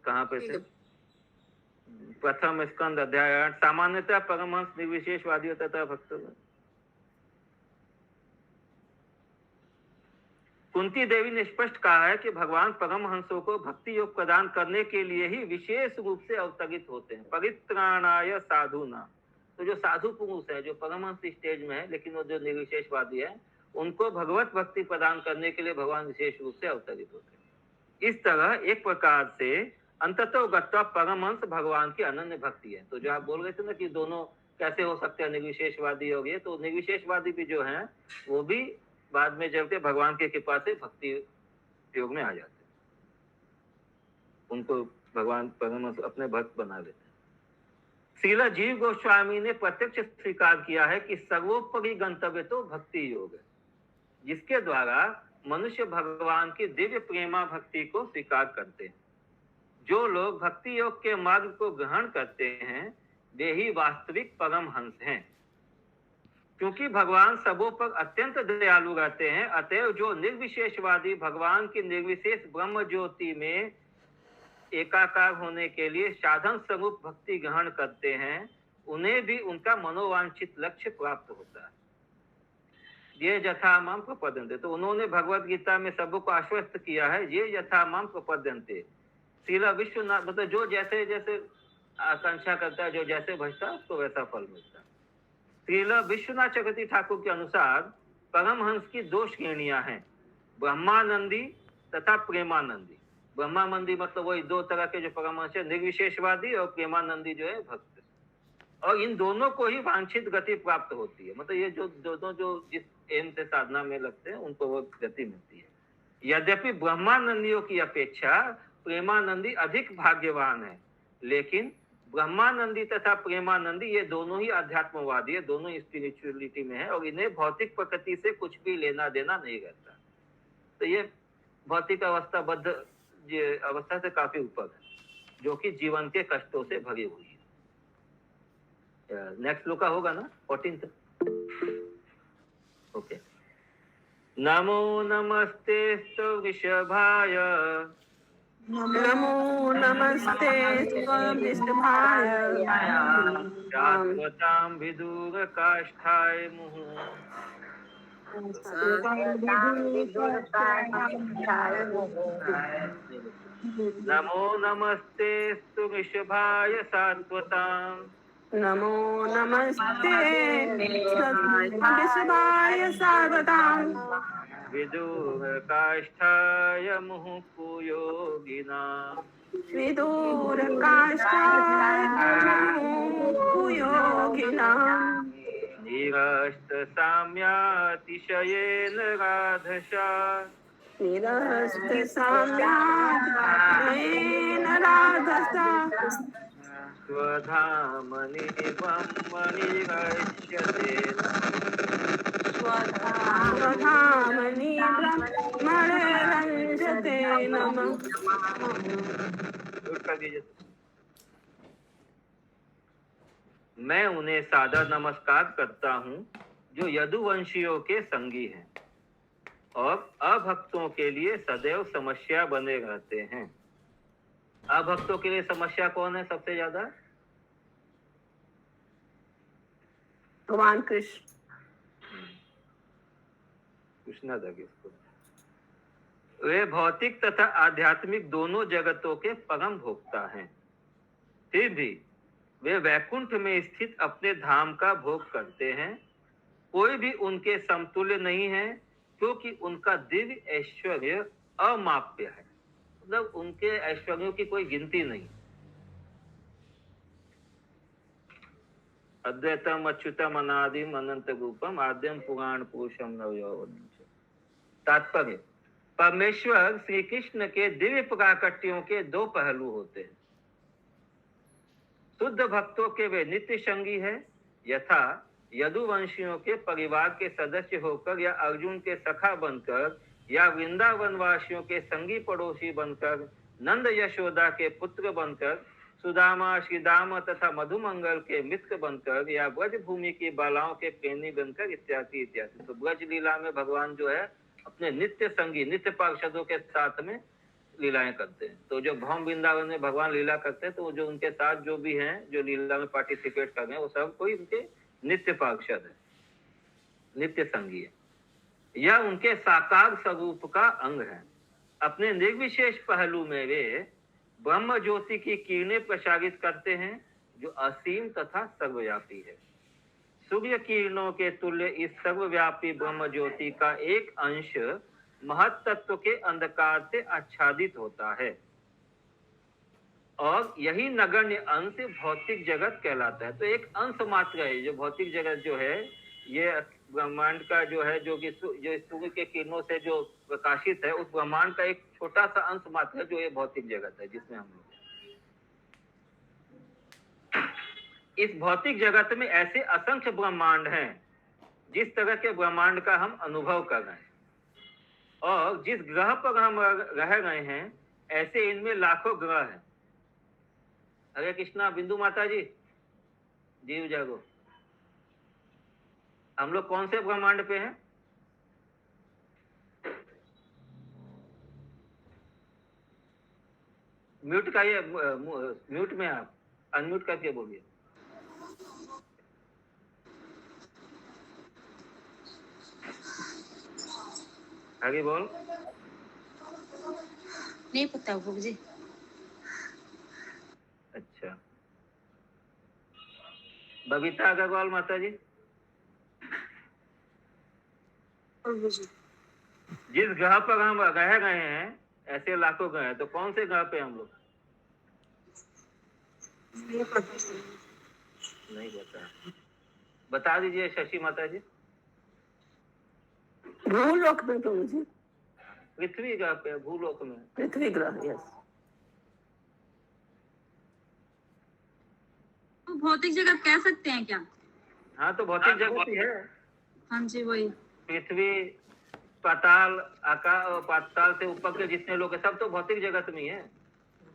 कहाँ पे से? प्रथम स्कंद अध्याय 8। सामान्यतः परमहंस निर्विशेषवादियों तथा भक्तों। कुंती देवी ने स्पष्ट कहा है कि भगवान परमहंसों को भक्ति योग प्रदान करने के लिए ही विशेष रूप से अवतरित होते हैं। परित्राणाय साधुना, तो जो साधु पुरुष है, जो परमहंस स्टेज में है लेकिन वो जो निर्विशेषवादी है, उनको भगवत भक्ति प्रदान करने के लिए भगवान विशेष रूप से अवतरित होते हैं। इस तरह एक प्रकार से अंततः गत्वा परमहंस भगवान की अनन्य भक्ति है। तो जो आप बोल रहे थे ना कि दोनों कैसे हो सकते हैं निर्विशेषवादी योग? ये तो निर्विशेषवादी भी जो हैं वो भी बाद में जब के भगवान की कृपा से भक्ति योग में आ जाते हैं, उनको भगवान परम अपने भक्त बना लेते हैं। श्रील जीव गोस्वामी ने प्रत्यक्ष स्वीकार किया है कि सर्वोपरि गंतव्य तो भक्ति योग है, जिसके द्वारा मनुष्य भगवान की दिव्य प्रेमा भक्ति को स्वीकार करते हैं। जो लोग भक्ति योग के मार्ग को ग्रहण करते हैं वे ही वास्तविक परमहंस हैं। क्योंकि भगवान सबों पर अत्यंत दयालु रहते हैं, अतएव जो निर्विशेषवादी भगवान की निर्विशेष ब्रह्म ज्योति में एकाकार होने के लिए साधन स्वरूप भक्ति ग्रहण करते हैं, उन्हें भी उनका मनोवांछित लक्ष्य प्राप्त होता है। ये यथा माम प्रपद्यन्ते, तो उन्होंने भगवत गीता में सबको आश्वस्त किया है, ये यथा माम प्रपद्यन्ते। श्रील विश्वनाथ मतलब जो जैसे जैसे आकांक्षा करता है, जो जैसे भजता है उसको वैसा फल मिलता है। श्रील विश्वनाथ चक्रवर्ती ठाकुर के अनुसार परमहंस की दो श्रेणियां हैं, ब्रह्मानंदी तथा प्रेमानंदी। ब्रह्मानंदी मतलब वही दो तरह के जो परमहंस है, निर्विशेषवादी और प्रेमानंदी जो है भक्त। और इन दोनों को ही वांछित गति प्राप्त होती है, मतलब ये जो दोनों जो जिस एम से साधना में लगते हैं उनको वो गति मिलती है। यद्यपि ब्रह्मानंदियों की अपेक्षा प्रेमानंदी अधिक भाग्यवान है, लेकिन ब्रह्मानंदी तथा प्रेमानंदी ये दोनों ही अध्यात्मवादी है, दोनों स्पिरिचुअलिटी में है और इन्हें भौतिक प्रकृति से कुछ भी लेना देना नहीं रहता। तो ये भौतिक अवस्थाबद्ध अवस्था से काफी ऊपर है, जो कि जीवन के कष्टों से भरी हुई है। नेक्स्ट श्लोका होगा ना 14th। ओके। नमो नमस्ते वृषभाय, नमो नमस्ते वृषभाय, शाश्वतां विदुर काष्ठाय मुहुः। नमो नमस्ते वृषभाय सात्वतां, नमो नमस्ते वृषभाय सात्वतां, विदुर काष्ठाय मुहुः योगिनां। विदुर काष्ठाय मुहुः योगिनां। निरस्त साम्यातिशयेन राधसा, निरस्त साम्यातिशयेन राधसा, स्वधामनि ब्रह्मणि स्वधामनि ब्रह्मणि नमः। मैं उन्हें सादर नमस्कार करता हूँ जो यदुवंशियों के संगी हैं और अभक्तों के लिए सदैव समस्या बने रहते हैं। अभक्तों के लिए समस्या कौन है सबसे ज्यादा? भगवान कृष्ण। कृष्णा था किसको? वे भौतिक तथा आध्यात्मिक दोनों जगतों के परम भोक्ता हैं, फिर भी वे वैकुंठ में स्थित अपने धाम का भोग करते हैं। कोई भी उनके समतुल्य नहीं है, क्योंकि उनका दिव्य ऐश्वर्य अमाप्य है, मतलब उनके ऐश्वर्यों की कोई गिनती नहीं। अद्वैतम अच्युतम अनादिम अनंत रूपम आद्यम पुराण पुरुषम नवयौवनम। तात्पर्य, परमेश्वर श्री कृष्ण के दिव्य प्राकट्यों के दो पहलू होते हैं। शुद्ध भक्तों के वे नित्य संगी है, यथा यदुवंशियों के परिवार के सदस्य होकर या अर्जुन के सखा बनकर या वृंदावन वासियों के संगी पड़ोसी बनकर, नंद यशोदा के पुत्र बनकर, सुदामा श्रीदामा तथा मधुमंगल के मित्र बनकर या ब्रज भूमि की बालाओं के प्रेमी बनकर इत्यादि इत्यादि। तो ब्रज लीला में भगवान जो है अपने नित्य संगी नित्य पार्षदों के साथ में लीलाएं करते हैं। तो जो भौम वृंदावन में भगवान लीला करते हैं, तो जो उनके साथ जो भी हैं जो लीला में पार्टिसिपेट कर रहे हैं वो सब कोई उनके नित्य पार्षद है, नित्य संगी है, यह उनके साकार स्वरूप का अंग है। अपने निर्विशेष पहलू में वे ब्रह्म ज्योति की किरणें प्रसारित करते हैं जो असीम तथा सर्वव्यापी है। सूर्य किरणों के तुल्य इस सर्वव्यापी ब्रह्म ज्योति का एक अंश महत तत्व के अंधकार से आच्छादित होता है। और यही नगण्य अंश भौतिक जगत कहलाता है। तो एक अंश मात्र है जो भौतिक जगत जो है, ये ब्रह्मांड का जो है, जो कि जो सूर्य के किरणों से जो प्रकाशित है, उस ब्रह्मांड का एक छोटा सा अंश मात्र है जो ये भौतिक जगत है जिसमें हम लोग। इस भौतिक जगत में ऐसे असंख्य ब्रह्मांड हैं जिस तरह के ब्रह्मांड का हम अनुभव कर रहे हैं, और जिस ग्रह पर हम रह रहे हैं ऐसे इनमें लाखों ग्रह हैं। हरे कृष्णा बिंदु माता जी, जीव जागो। हम लोग कौन से ब्रह्मांड पे हैं? म्यूट का ये म्यूट में आप अनम्यूट करके बोलिए। आगे बोल। नहीं पता गुरु जी। अच्छा, बबीता अग्रवाल माता जी, जिस ग्रह पर हम रह गए हैं ऐसे लाखों ग्रह हैं, तो कौन से ग्रह पे हम लोग? नहीं पता, बता दीजिए शशि माता जी। भूलोक में प्रभु जी, पृथ्वी ग्रह पे, भूलोक में पृथ्वी ग्रह। यस, तो भौतिक जगत कह सकते हैं क्या? हाँ, तो भौतिक जगत ही है। हाँ जी, वही पृथ्वी, पाताल, आकाश, पाताल से ऊपर के जितने लोग हैं सब तो भौतिक जगत में ही है।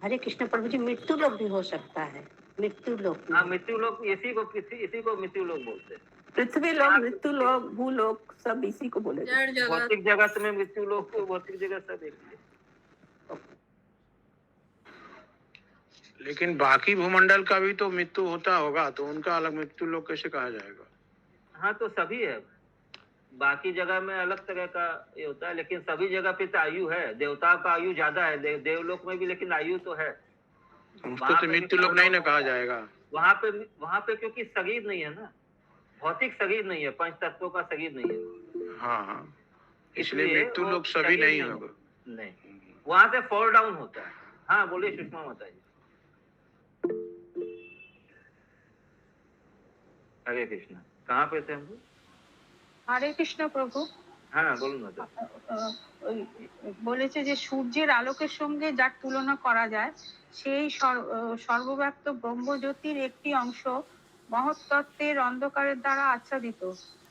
हरे कृष्ण प्रभु जी, मृत्यु लोक भी हो सकता है। मृत्यु लोक, हाँ, मृत्यु लोक, इसी को मृत्यु लोक बोलते हैं। पृथ्वी लोक, मृत्यु लोक, भूलोक सब इसी को बोले। भौतिक जगत में मृत्यु लोक को भौतिक जगत सब एक ही है। लेकिन बाकी भूमंडल का भी तो मृत्यु होता होगा, तो उनका अलग मृत्यु लोक कैसे कहा जाएगा? हाँ, तो सभी है, बाकी जगह में अलग तरह का ये होता है, लेकिन सभी जगह पे तो आयु है। देवता का आयु ज्यादा है, देवलोक में भी, लेकिन आयु तो है। उसको तो मृत्यु लोक नहीं ना कहा जाएगा। वहाँ पे क्योंकि शरीर नहीं है ना, भौतिक शरीर नहीं है, पंच तत्वों का शरीर नहीं है। हाँ, इसलिए मृत्यु लोक सभी नहीं होगा। नहीं, वहाँ से फॉल डाउन होता है। हाँ, बोलिए सुषमा माता जी। हरे कृष्ण, कहाँ पे थे हम लोग? হরে কৃষ্ণ প্রভু। হ্যাঁ, বলুন না। বলেছে যে সূর্যের আলোকের সঙ্গে যার তুলনা করা যায় সেই সর্বব্যাপ্ত ব্রহ্মজ্যোতির একটি অংশ মহৎ তত্ত্বের অন্ধকারের দ্বারা আচ্ছাদিত,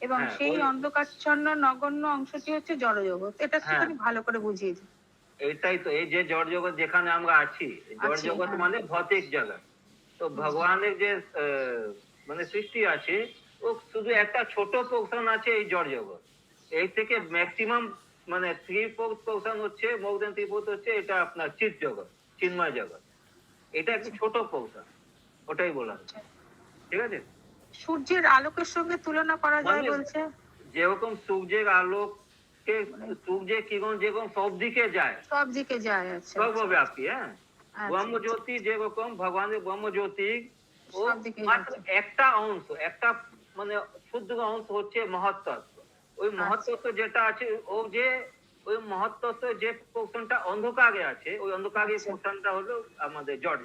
এবং সেই অন্ধকারচ্ছন্ন নগণ্য অংশটি হচ্ছে জড়জগৎ। এটা একটুখানি ভালো করে বুঝিয়ে দিন। এটাই তো, এই যে জড় জগৎ যেখানে আমরা আছি, জড় জগৎ মানে ভৌতিক জগৎ। তো ভগবানের যে মানে সৃষ্টি আছে, ও শুধু একটা ছোট পোর্শন আছে এই জড় জগৎ। এই থেকে ম্যাক্সিমাম মানে 3/4 পোর্শন হচ্ছে, মোর দেন 3/4 হচ্ছে এটা আপনার চিৎ জগৎ, চিন্ময় জগৎ। এটা একটা ছোট পোর্শন, ওটাই বলা হচ্ছে। ঠিক আছে, সূর্যের আলোকের সঙ্গে তুলনা করা যায় বলছে। যেরকম সূর্যের আলোকে, সূর্যের কিরণ যেরকম সব দিকে যায়, আচ্ছা, সর্বব্যাপী। হ্যাঁ, ব্রহ্মজ্যোতি যেরকম ভগবানের ব্রহ্মজ্যোতি, ও মাত্র একটা অংশ, একটা মানে শুদ্ধ অংশ হচ্ছে মহত্তত্ত্ব। ওই মহত্তত্ত্ব যেটা আছে, ও যে ওই মহত্তত্ত্ব যে পোর্শনটা অন্ধকারে আছে, ওই অন্ধকারের পোর্শনটা হলো আমাদের জড়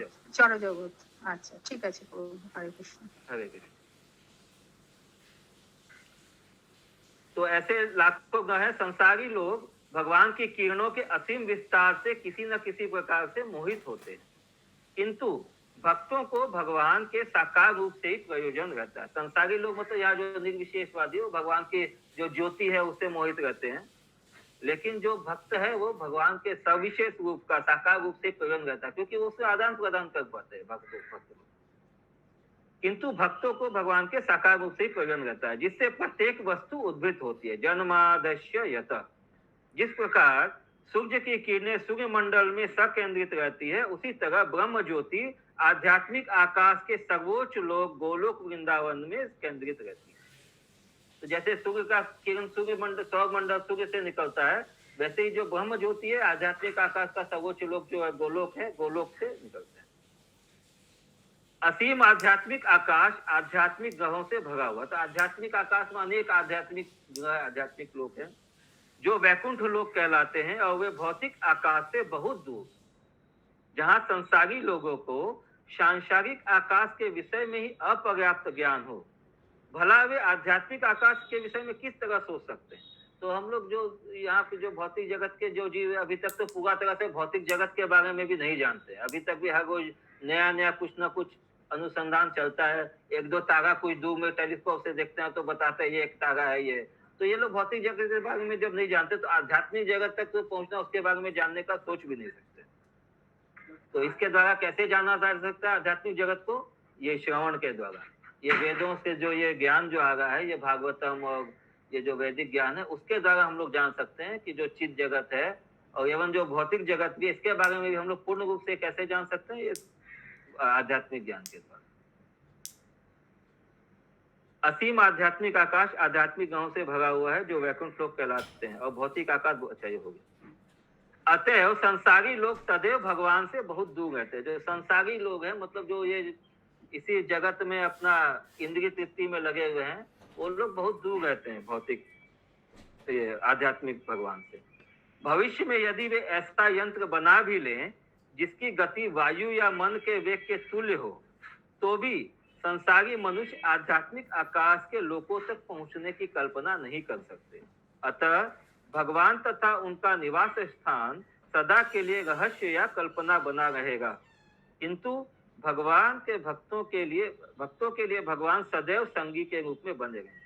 জগৎ। আচ্ছা, ঠিক আছে প্রভু। হরে কৃষ্ণ। हरे कृष्ण। तो ऐसे लाखों ग्रह हैं। संसारी लोग भगवान की किरणों के असीम विस्तार से किसी न किसी प्रकार से मोहित होते हैं, किंतु भक्तों को भगवान के साकार रूप से ही प्रयोजन रहता है। संसारी लोग मतलब यहाँ जो निर्विशेषवादी हो, भगवान की जो ज्योति है उससे मोहित रहते हैं, लेकिन जो भक्त है वो भगवान के सविशेष रूप का साकार रूप से प्रयोजन रहता है, क्योंकि वो उससे आदान प्रदान कर पाते हैं भक्त। किंतु भक्तों को भगवान के साकार रूप से ही प्रयोजन रहता है, जिससे प्रत्येक वस्तु उद्भित होती है। जन्मादस्य यत, जिस प्रकार सूर्य की किरणें सूर्य मंडल में सकेंद्रित रहती है, उसी तरह ब्रह्म ज्योति आध्यात्मिक आकाश के सर्वोच्च लोक गोलोक वृंदावन में केंद्रित रहती है। तो जैसे सूर्य का किरण सूर्य मंडल, सौर मंडल सूर्य से निकलता है, वैसे ही जो ब्रह्म ज्योति है आध्यात्मिक आकाश का सर्वोच्च लोक जो है गोलोक है, गोलोक से निकलता है। असीम आध्यात्मिक आकाश आध्यात्मिक ग्रहों से भरा हुआ। तो आध्यात्मिक आकाश में अनेक आध्यात्मिक ग्रह, आध्यात्मिक लोक हैं जो वैकुंठ लोक कहलाते हैं, और वे भौतिक आकाश से बहुत दूर। जहाँ संसारी लोगों को सांसारिक आकाश के विषय में ही अपर्याप्त ज्ञान हो, भला वे आध्यात्मिक आकाश के विषय में किस तरह सोच सकते हैं। तो हम लोग जो यहाँ पे जो भौतिक जगत के जो जीव अभी तक तो पूरा तरह से भौतिक जगत के बारे में भी नहीं जानते, अभी तक भी हर रोज नया नया कुछ ना कुछ अनुसंधान चलता है। एक दो तारा कुछ दूर में टेलीस्कोप से देखते हैं तो बताते हैं ये एक तारा है ये। तो ये लोग भौतिक जगत के बारे में जब नहीं जानते तो आध्यात्मिक जगत तक तो पहुंचना, उसके बारे में जानने का सोच भी नहीं सकते। तो इसके द्वारा कैसे जाना जा सकता है आध्यात्मिक जगत को? ये श्रवण के द्वारा, ये वेदों से जो ये ज्ञान जो आ रहा है, ये भागवतम और ये जो वैदिक ज्ञान है, उसके द्वारा हम लोग जान सकते हैं कि जो चित्त जगत है और एवं जो भौतिक जगत भी, इसके बारे में भी हम लोग पूर्ण रूप से कैसे जान सकते हैं? ये आध्यात्मिक ज्ञान के द्वारा। असीम आध्यात्मिक आकाश आध्यात्मिक गांव से भरा हुआ है जो वैकुंठ लोक कहलाते हैं, और भौतिक आकाश अच्छा ये हो गया। अतएव संसारी लोग सदैव भगवान से बहुत दूर रहते हैं। जो संसारी लोग हैं, मतलब जो ये इसी जगत में अपना इंद्रिय तृप्ति में लगे हुए हैं, वो लोग बहुत दूर रहते हैं भौतिक ये आध्यात्मिक भगवान से। भविष्य में यदि वे ऐसा यंत्र बना भी लें जिसकी गति वायु या मन के वेग के तुल्य हो, तो भी संसारी मनुष्य आध्यात्मिक आकाश के लोकों तक पहुंचने की कल्पना नहीं कर सकते। अतः भगवान तथा उनका निवास स्थान सदा के लिए रहस्य या कल्पना बना रहेगा, किंतु भगवान के भक्तों के लिए भगवान सदैव संगी के रूप में बने रहे।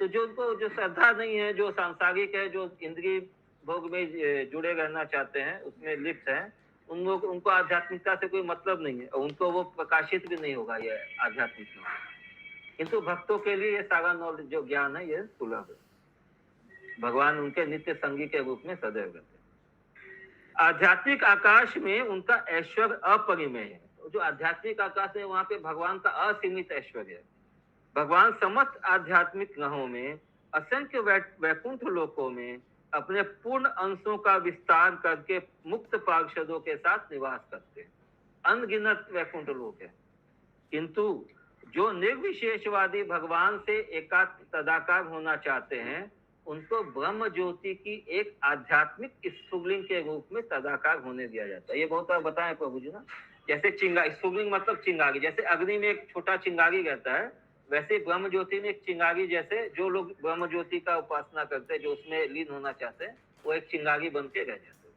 तो जो उनको जो श्रद्धा नहीं है, जो सांसारिक है, जो इंद्रिय भोग में जुड़े रहना चाहते हैं, उसमें लिप्त हैं, उन लोग उनको आध्यात्मिकता से कोई मतलब नहीं है और उनको वो प्रकाशित भी नहीं होगा ये आध्यात्मिक। किंतु भक्तों के लिए ये सारा नॉलेज जो ज्ञान है ये सुलभ है। भगवान उनके नित्य संगी के रूप में सदैव रहते हैं। आध्यात्मिक आकाश में उनका ऐश्वर्य अपरिमेय है। जो आध्यात्मिक आकाश है वहां पे भगवान का असीमित ऐश्वर्य है। भगवान समस्त आध्यात्मिक ग्रहों में, असंख्य वैकुंठ लोकों में अपने पूर्ण अंशों का विस्तार करके मुक्त पार्षदों के साथ निवास करते हैं। अनगिनत वैकुंठ लोक है। किंतु जो निर्विशेषवादी भगवान से एकात्म तदाकार होना चाहते हैं, उनको ब्रह्म ज्योति की एक आध्यात्मिक स्फुलिंग के रूप में तदाकार होने दिया जाता है। ये बहुत बार बताएं प्रभु जी ना, जैसे चिंगारी, स्फुलिंग मतलब चिंगारी, जैसे अग्नि में एक छोटा चिंगारी रहता है, वैसे ब्रह्म ज्योति में एक चिंगारी, जैसे जो लोग ब्रह्म ज्योति का उपासना करते हैं, जो उसमें लीन होना चाहते हैं, वो एक चिंगारी बन के रह जाते हैं,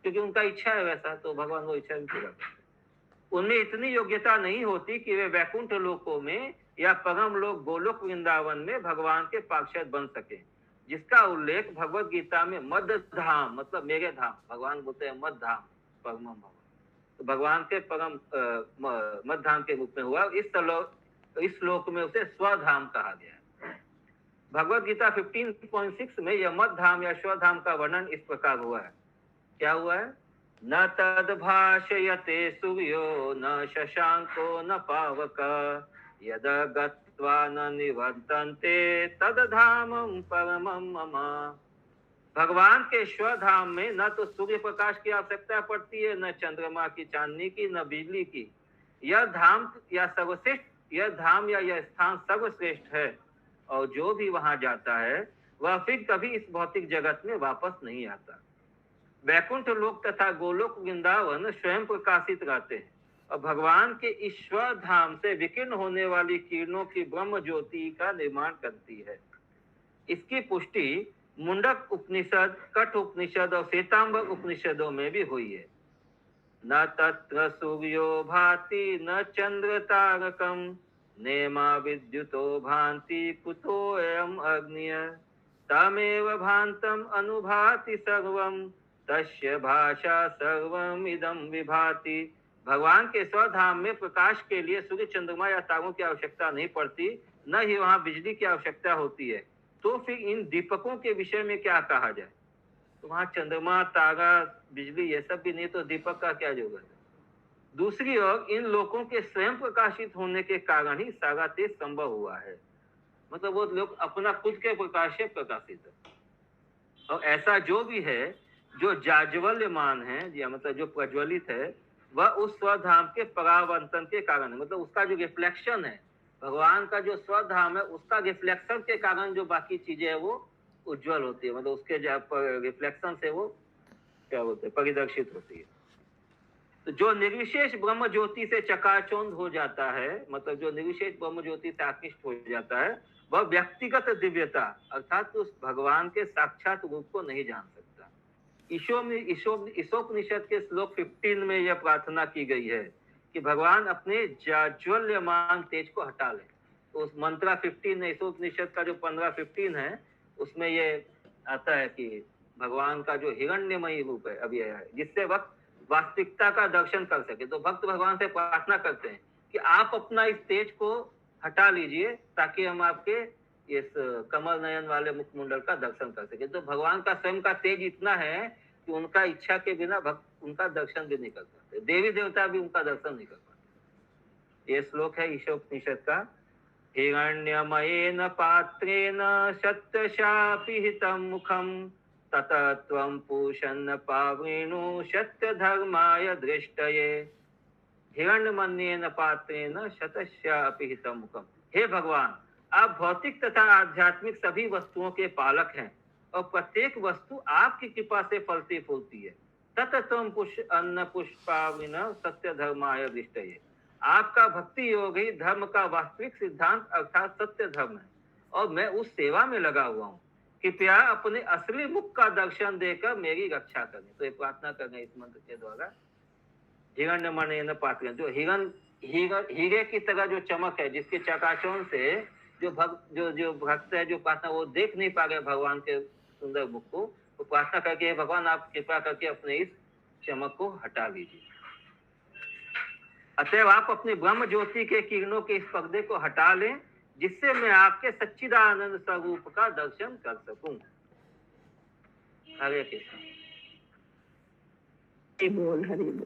क्योंकि उनका इच्छा है वैसा, तो भगवान वो इच्छा भी पूरा करते हैं। उनमें इतनी योग्यता नहीं होती कि वे वैकुंठ लोकों में या परम लोक गोलोक वृंदावन में भगवान के पार्षद बन सके, जिसका उल्लेख भगवत गीता में मध्य धाम, मतलब मेरे धाम, भगवान बोलते हैं मध्य धाम, परम भगवान, तो भगवान के परम मध्य धाम के रूप में हुआ। इस श्लोक में उसे स्वधाम कहा गया है। भगवत गीता 15.6 में यह मध्य धाम या स्वधाम का वर्णन इस प्रकार हुआ है। क्या हुआ है? न तद भाषयते सूर्यो न शशांको न पावक यद गत्वा न निवर्तन्ते तद धामं परमं मम। भगवान के स्वधाम में न तो सूर्य प्रकाश की आवश्यकता पड़ती है, न चंद्रमा की, चांदनी की, न बिजली की। यह धाम या सर्वश्रेष्ठ, यह धाम या यह स्थान सर्वश्रेष्ठ है, और जो भी वहां जाता है वह फिर कभी इस भौतिक जगत में वापस नहीं आता। वैकुंठ लोक तथा गोलोक वृंदावन स्वयं प्रकाशित रहते हैं और भगवान के ईश्वर धाम से विकीर्ण होने वाली किरणों की ब्रह्म ज्योति का निर्माण करती है। इसकी पुष्टि मुंडक उपनिषद, कठ उपनिषद और श्वेतांबर उपनिषदों में भी हुई है। न तत्र सूर्यो भाति न चंद्र तारकम नेमा विद्युतो भांति कुतो अयम अग्निय तमेव भांतम अनुभाति सर्वम तस्य भाषा सर्वम इदम विभाति। भगवान के स्वधाम में प्रकाश के लिए सूर्य, चंद्रमा या तारों की आवश्यकता नहीं पड़ती, न ही वहां बिजली की आवश्यकता होती है। तो फिर इन दीपकों के विषय में क्या कहा जाए? तो वहां चंद्रमा, तारा, बिजली ये सब भी नहीं, तो दीपक का क्या जरूरत है? दूसरी ओर इन लोगों के स्वयं प्रकाशित होने के कारण ही सारा तेज संभव हुआ है। मतलब वो लोग अपना खुद के प्रकाश से प्रकाशित है। और ऐसा जो भी है जो जाज्वल्यमान है, या मतलब जो प्रज्वलित है, वह उस स्वधाम के परावर्तन के कारण है। मतलब उसका जो रिफ्लेक्शन है, भगवान का जो स्वधाम है, उसका रिफ्लेक्शन के कारण जो बाकी चीजें है वो उज्जवल होती है। मतलब उसके रिफ्लेक्शन से वो क्या बोलते हैं, परिदर्शित होती है। तो जो निर्विशेष ब्रह्म ज्योति से चकाचौंध हो जाता है, मतलब जो निर्विशेष ब्रह्म ज्योति से आकृष्ट हो जाता है, वह व्यक्तिगत दिव्यता अर्थात उस भगवान के साक्षात रूप को नहीं जान सकता। ईशोपनिषद के श्लोक 15 में यह प्रार्थना की गई है कि भगवान अपने जाज्वल्यमान तेज को हटा ले। तो उस मंत्रा 15 ईशोपनिषद का जो 15-15 है, उसमें ये आता है कि भगवान का जो हिरण्यमयी रूप है अभी है, जिससे वक्त वास्तविकता का दर्शन कर सके। तो भक्त भगवान से प्रार्थना करते हैं कि आप अपना इस तेज को हटा लीजिए ताकि हम आपके इस कमल नयन वाले मुखमंडल का दर्शन कर सके। तो भगवान का स्वयं का तेज इतना है कि उनका इच्छा के बिना भक्त उनका दर्शन भी नहीं कर पाते, देवी देवता भी उनका दर्शन नहीं कर पाते। ये श्लोक है ईशोपनिषद का। हिरण्यमयेन पात्रेण सत्यशापिहितं मुखं ततः त्वं पूषन्न पावृणु सत्यधर्माय दृष्टये। हिरण्यमयेन पात्रेण शतस्यापिहितं मुखं। हे भगवान, आप भौतिक तथा आध्यात्मिक सभी वस्तुओं के पालक हैं और प्रत्येक वस्तु आपकी कृपा से फलती फूलती है। ततः त्वं पुष्पन्न पुष्पाविन सत्य धर्माय दृष्टये। आपका भक्ति योग ही धर्म का वास्तविक सिद्धांत अर्थात सत्य धर्म है और मैं उस सेवा में लगा हुआ हूँ। कृपया अपने असली मुख का दर्शन देकर मेरी रक्षा करें। तो ये प्रार्थना करना इस मंत्र के द्वारा। हिरण्यमयेन पात्रेण, जो हीरे की तरह जो चमक है, जिसके चकाचौंध से जो भक्त है, जो प्रार्थना वो देख नहीं पा रहे भगवान के सुंदर मुख को, तो प्रार्थना करके भगवान आप कृपा करके अपने इस चमक को हटा लीजिए। अतएव आप अपनी ब्रह्म ज्योति के किरणों के इस पर्दे को हटा लें जिससे मैं आपके सच्चिदानंद स्वरूप का दर्शन कर सकूं। हरे कृष्ण। हरि बोल हरि बोल।